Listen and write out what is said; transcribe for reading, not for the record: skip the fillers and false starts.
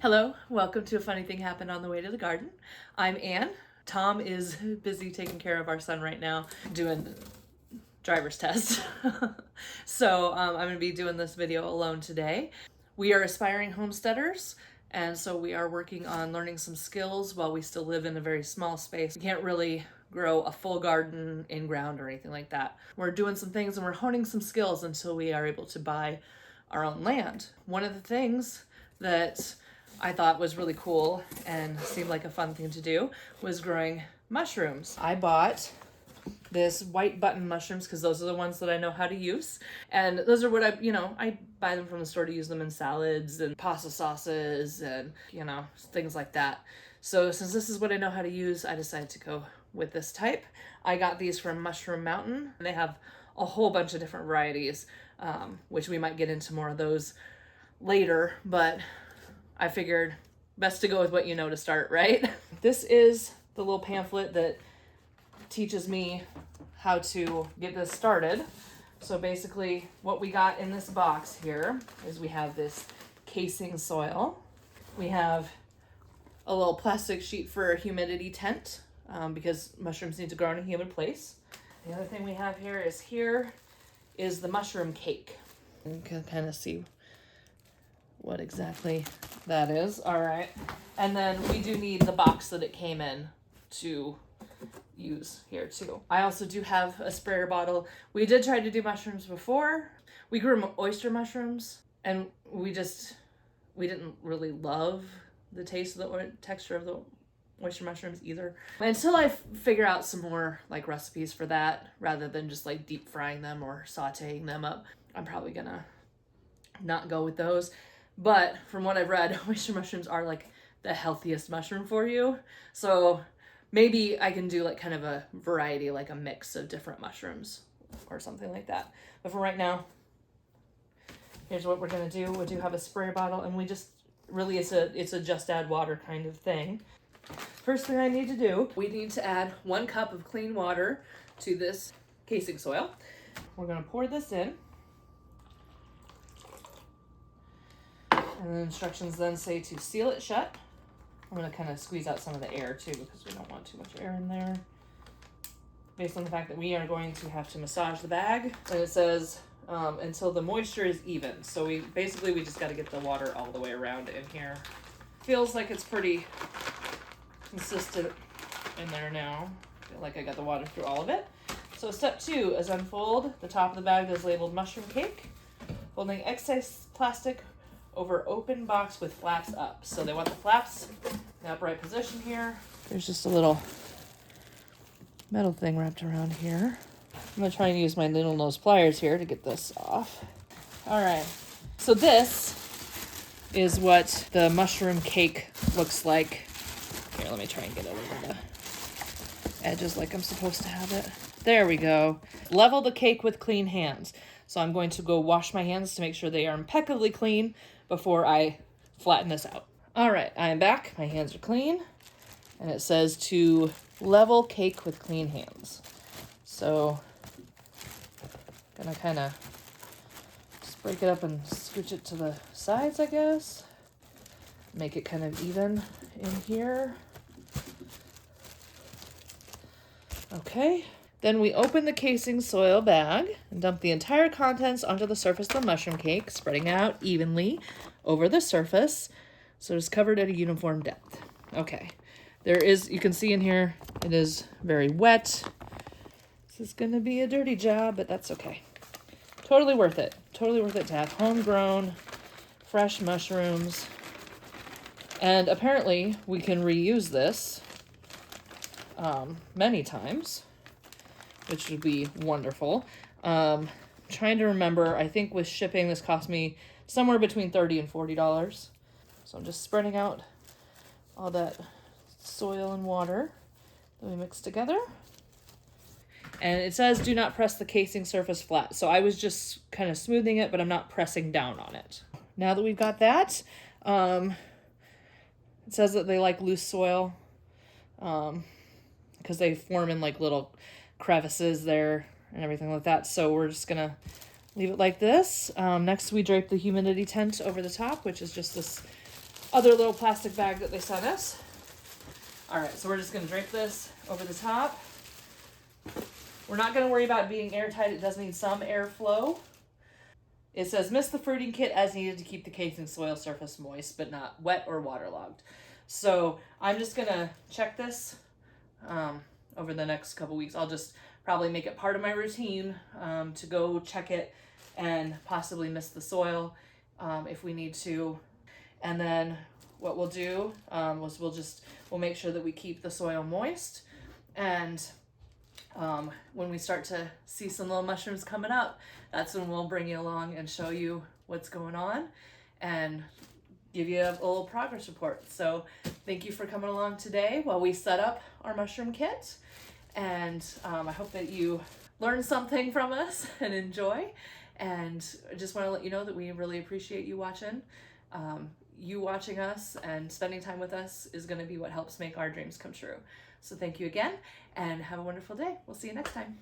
Hello, welcome to A Funny Thing Happened on the Way to the Garden. I'm Anne. Tom is busy taking care of our son right now, doing driver's test. So I'm going to be doing this video alone today. We are aspiring homesteaders, and so we are working on learning some skills while we still live in a very small space. We can't really grow a full garden in ground or anything like that. We're doing some things and we're honing some skills until we are able to buy our own land. One of the things that I thought was really cool and seemed like a fun thing to do was growing mushrooms. I bought this white button mushrooms because those are the ones that I know how to use. And those are what I buy them from the store to use them in salads and pasta sauces and, things like that. So since this is what I know how to use, I decided to go with this type. I got these from Mushroom Mountain, and they have a whole bunch of different varieties, which we might get into more of those later, but I figured best to go with what you know to start, right? This is the little pamphlet that teaches me how to get this started. So basically what we got in this box here is we have this casing soil. We have a little plastic sheet for a humidity tent because mushrooms need to grow in a humid place. The other thing we have here is the mushroom cake. You can kind of see what exactly that is. All right. And then we do need the box that it came in to use here too. I also do have a sprayer bottle. We did try to do mushrooms before. We grew oyster mushrooms and we didn't really love the taste of the texture of the oyster mushrooms either. Until I figure out some more like recipes for that rather than just like deep frying them or sauteing them up, I'm probably gonna not go with those. But from what I've read, oyster mushrooms are like the healthiest mushroom for you. So maybe I can do like kind of a variety, like a mix of different mushrooms or something like that. But for right now, here's what we're gonna do. We do have a spray bottle, and we just really it's a just add water kind of thing. First thing I need to do, we need to add 1 cup of clean water to this casing soil. We're gonna pour this in. And the instructions then say to seal it shut. I'm going to kind of squeeze out some of the air too because we don't want too much air in there. Based on the fact that we are going to have to massage the bag. And it says until the moisture is even. So we just got to get the water all the way around in here. Feels like it's pretty consistent in there now. I feel like I got the water through all of it. So step 2 is unfold the top of the bag that's labeled mushroom cake. Folding excess plastic over open box with flaps up. So they want the flaps in the upright position here. There's just a little metal thing wrapped around here. I'm gonna try and use my little nose pliers here to get this off. All right, so this is what the mushroom cake looks like. Here, let me try and get it over the edges like I'm supposed to have it. There we go. Level the cake with clean hands. So I'm going to go wash my hands to make sure they are impeccably clean before I flatten this out. All right, I am back. My hands are clean. And it says to level cake with clean hands. So I'm gonna kind of just break it up and scooch it to the sides, I guess. Make it kind of even in here. Okay. Then we open the casing soil bag and dump the entire contents onto the surface of the mushroom cake, spreading it out evenly over the surface so it's covered at a uniform depth. Okay, you can see in here, it is very wet. This is gonna be a dirty job, but that's okay. Totally worth it. Totally worth it to have homegrown, fresh mushrooms. And apparently we can reuse this many times, which would be wonderful. Trying to remember, I think with shipping, this cost me somewhere between $30 and $40. So I'm just spreading out all that soil and water that we mixed together. And it says, do not press the casing surface flat. So I was just kind of smoothing it, but I'm not pressing down on it. Now that we've got that, it says that they like loose soil because they form in like little crevices there and everything like that. So we're just gonna leave it like this. Next we drape the humidity tent over the top, which is just this other little plastic bag that they sent us. All right, so we're just gonna drape this over the top. We're not gonna worry about it being airtight. It does need some airflow. It says mist the fruiting kit as needed to keep the casing soil surface moist, but not wet or waterlogged. So I'm just gonna check this over the next couple weeks. I'll just probably make it part of my routine to go check it and possibly mist the soil if we need to. And then what we'll do is we'll make sure that we keep the soil moist. And when we start to see some little mushrooms coming up, that's when we'll bring you along and show you what's going on and give you a little progress report. So thank you for coming along today while we set up our mushroom kit. And I hope that you learned something from us and enjoy. And I just want to let you know that we really appreciate you watching. You watching us and spending time with us is going to be what helps make our dreams come true. So thank you again and have a wonderful day. We'll see you next time.